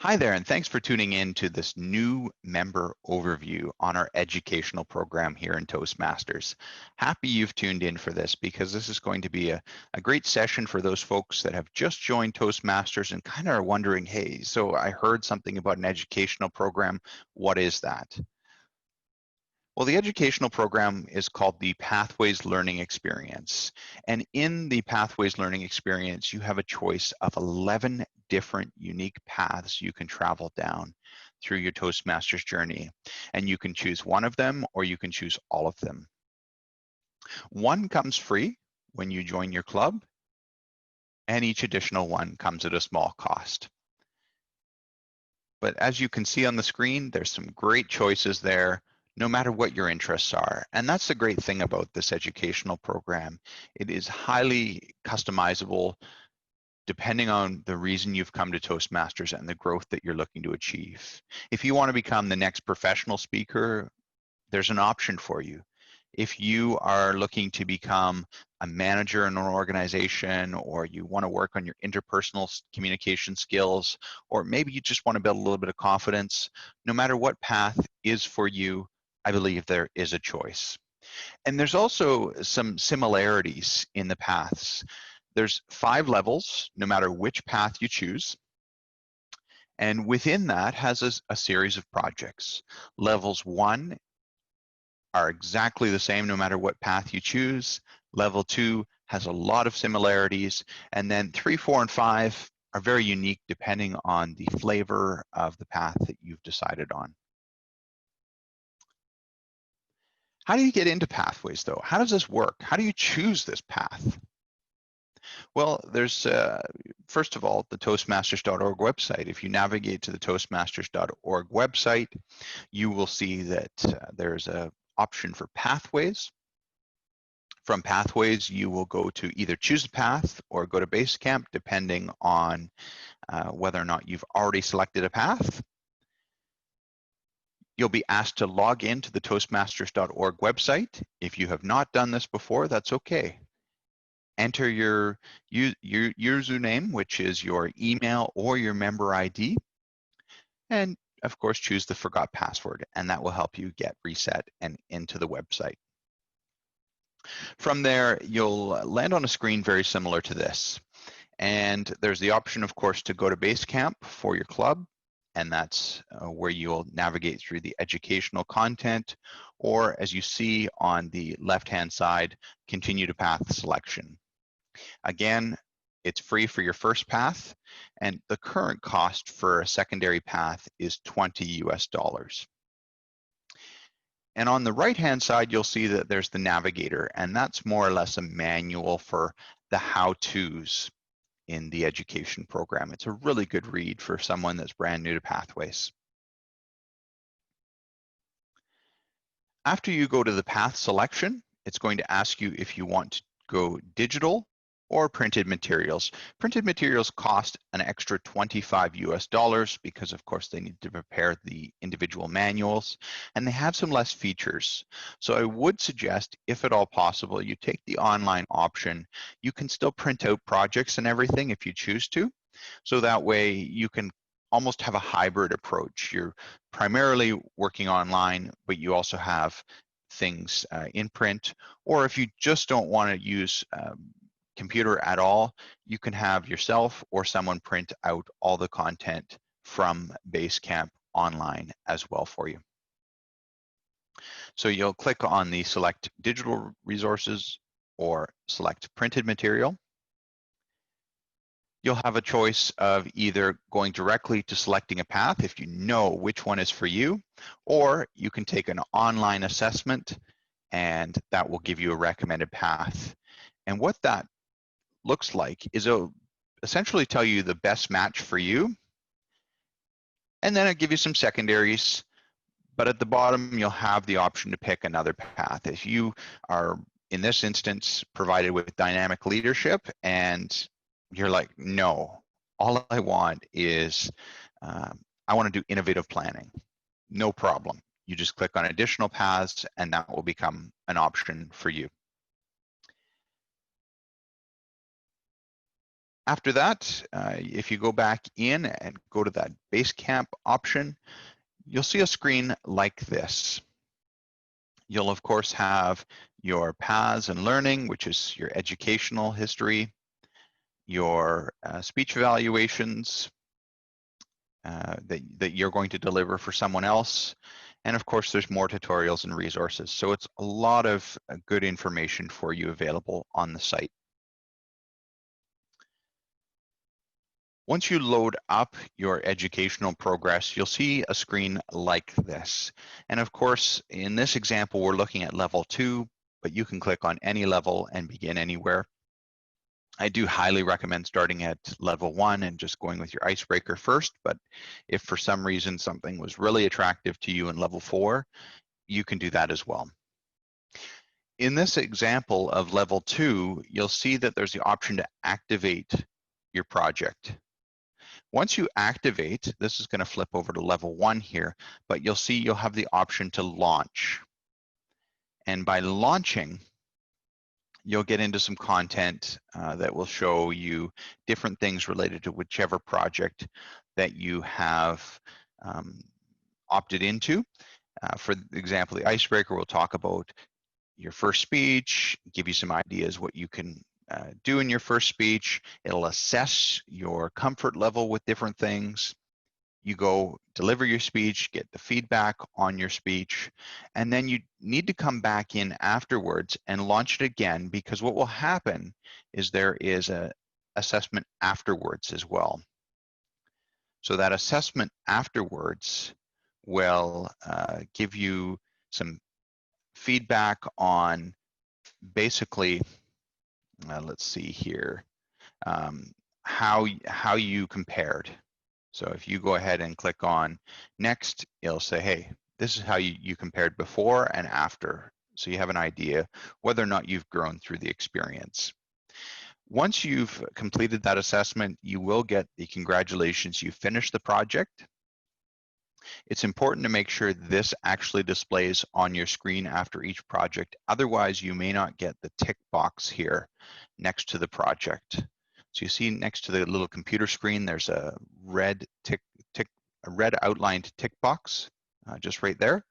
Hi there, and thanks for tuning in to this new member overview on our educational program here in Toastmasters. Happy you've tuned in for this because this is going to be a great session for those folks that have just joined Toastmasters and kind of are wondering, hey, so I heard something about an educational program. What is that? Well, the educational program is called the Pathways Learning Experience. And in the Pathways Learning Experience, you have a choice of 11 different unique paths you can travel down through your Toastmasters journey. And you can choose one of them or you can choose all of them. One comes free when you join your club, and each additional one comes at a small cost. But as you can see on the screen, there's some great choices there, no matter what your interests are. And that's the great thing about this educational program. It is highly customizable depending on the reason you've come to Toastmasters and the growth that you're looking to achieve. If you want to become the next professional speaker, there's an option for you. If you are looking to become a manager in an organization, or you want to work on your interpersonal communication skills, or maybe you just want to build a little bit of confidence, no matter what path is for you, I believe there is a choice. And there's also some similarities in the paths. There's 5 levels, no matter which path you choose. And within that has a series of projects. Levels 1 are exactly the same no matter what path you choose. Level 2 has a lot of similarities. And then 3, 4, and 5 are very unique depending on the flavor of the path that you've decided on. How do you get into Pathways though? How does this work? How do you choose this path? Well, there's, first of all, the Toastmasters.org website. If you navigate to the Toastmasters.org website, you will see that there's an option for Pathways. From Pathways, you will go to either choose a path or go to Basecamp, depending on whether or not you've already selected a path. You'll be asked to log into the Toastmasters.org website. If you have not done this before, that's okay. Enter your username, which is your email or your member ID, and of course choose the forgot password, and that will help you get reset and into the website. From there, you'll land on a screen very similar to this, and there's the option, of course, to go to Basecamp for your club, and that's where you'll navigate through the educational content, or as you see on the left-hand side, continue to path selection. Again, it's free for your first path, and the current cost for a secondary path is $20 US. And on the right-hand side, you'll see that there's the navigator, and that's more or less a manual for the how-tos in the education program. It's a really good read for someone that's brand new to Pathways. After you go to the path selection, it's going to ask you if you want to go digital or printed materials. Printed materials cost an extra $25 US because of course they need to prepare the individual manuals, and they have some less features. So I would suggest, if at all possible, you take the online option. You can still print out projects and everything if you choose to. So that way you can almost have a hybrid approach. You're primarily working online, but you also have things in print. Or if you just don't want to use computer at all, you can have yourself or someone print out all the content from Basecamp online as well for you. So you'll click on the select digital resources or select printed material. You'll have a choice of either going directly to selecting a path if you know which one is for you, or you can take an online assessment and that will give you a recommended path. And what that looks like is it'll essentially tell you the best match for you, and then it'll give you some secondaries, but at the bottom you'll have the option to pick another path. If you are, in this instance, provided with dynamic leadership and you're like, no, all I want is, I want to do innovative planning, no problem. You just click on additional paths and that will become an option for you. After that, if you go back in and go to that Basecamp option, you'll see a screen like this. You'll of course have your paths and learning, which is your educational history, your speech evaluations that you're going to deliver for someone else. And of course, there's more tutorials and resources. So it's a lot of good information for you available on the site. Once you load up your educational progress, you'll see a screen like this. And of course, in this example, we're looking at level 2, but you can click on any level and begin anywhere. I do highly recommend starting at level 1 and just going with your icebreaker first, but if for some reason something was really attractive to you in level 4, you can do that as well. In this example of level 2, you'll see that there's the option to activate your project. Once you activate, this is going to flip over to level 1 here, but you'll see you'll have the option to launch. And by launching, you'll get into some content that will show you different things related to whichever project that you have opted into. For example, the icebreaker will talk about your first speech, give you some ideas what you can do in your first speech. It'll assess your comfort level with different things. You go deliver your speech, get the feedback on your speech, and then you need to come back in afterwards and launch it again, because what will happen is there is an assessment afterwards as well. So that assessment afterwards will give you some feedback on basically, let's see here, how you compared. So if you go ahead and click on next, it'll say, hey, this is how you compared before and after. So you have an idea whether or not you've grown through the experience. Once you've completed that assessment, you will get the congratulations, you finished the project. It's important to make sure this actually displays on your screen after each project. Otherwise, you may not get the tick box here next to the project. So you see next to the little computer screen, there's a red red outlined tick box just right there.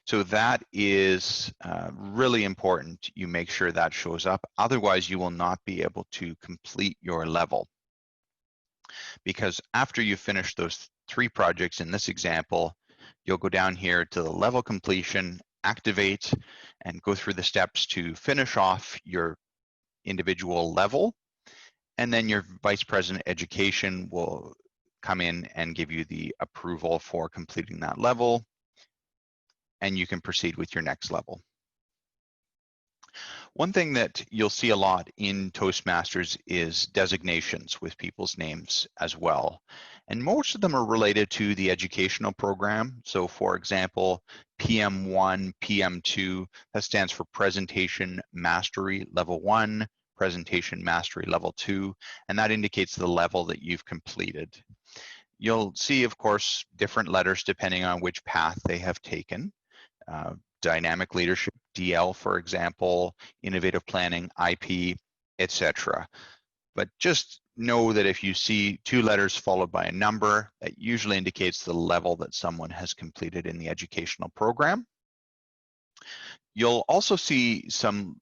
So that is really important. You make sure that shows up. Otherwise, you will not be able to complete your level. Because after you finish those 3 projects in this example, you'll go down here to the level completion, activate, and go through the steps to finish off your individual level. And then your Vice President Education will come in and give you the approval for completing that level, and you can proceed with your next level. One thing that you'll see a lot in Toastmasters is designations with people's names as well. And most of them are related to the educational program. So for example, PM1, PM2, that stands for Presentation Mastery Level 1, Presentation Mastery Level 2, and that indicates the level that you've completed. You'll see, of course, different letters depending on which path they have taken. Dynamic leadership, DL, for example, innovative planning, IP, etc. But just know that if you see 2 letters followed by a number, that usually indicates the level that someone has completed in the educational program. You'll also see some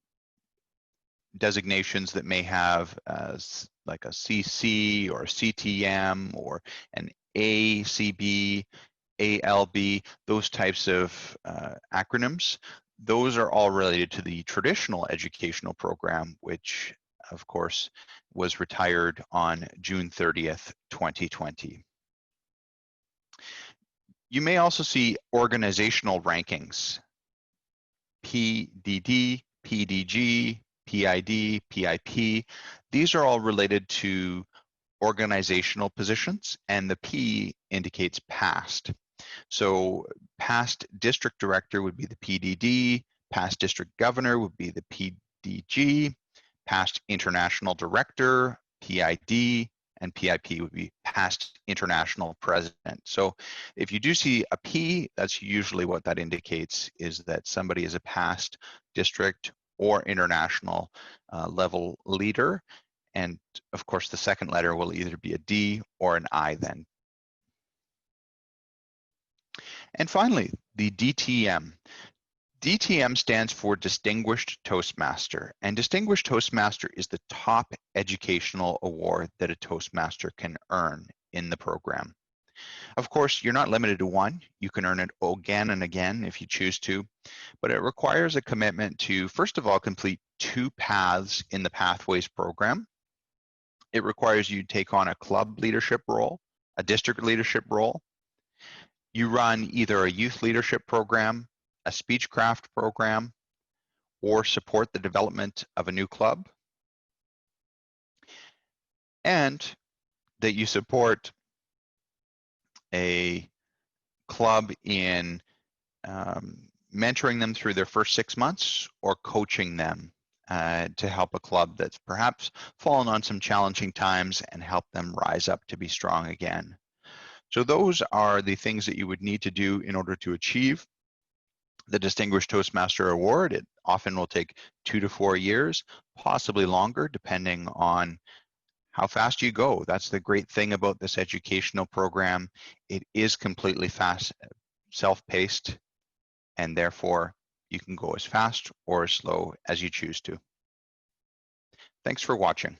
designations that may have like a CC or a CTM or an ACB, ALB, those types of acronyms. Those are all related to the traditional educational program, which of course was retired on June 30th, 2020. You may also see organizational rankings, PDD, PDG, PID, PIP. These are all related to organizational positions, and the P indicates past. So past district director would be the PDD, past district governor would be the PDG, past international director, PID, and PIP would be past international president. So if you do see a P, that's usually what that indicates, is that somebody is a past district or international level leader. And of course, the second letter will either be a D or an I then. And finally, the DTM. DTM stands for Distinguished Toastmaster, and Distinguished Toastmaster is the top educational award that a Toastmaster can earn in the program. Of course, you're not limited to one. You can earn it again and again if you choose to, but it requires a commitment to, first of all, complete 2 paths in the Pathways program. It requires you to take on a club leadership role, a district leadership role. You run either a youth leadership program, a speechcraft program, or support the development of a new club, and that you support a club in mentoring them through their first 6 months or coaching them to help a club that's perhaps fallen on some challenging times and help them rise up to be strong again. So those are the things that you would need to do in order to achieve the Distinguished Toastmaster Award. It often will take 2 to 4 years, possibly longer, depending on how fast you go. That's the great thing about this educational program. It is completely fast, self-paced, and therefore you can go as fast or as slow as you choose to. Thanks for watching.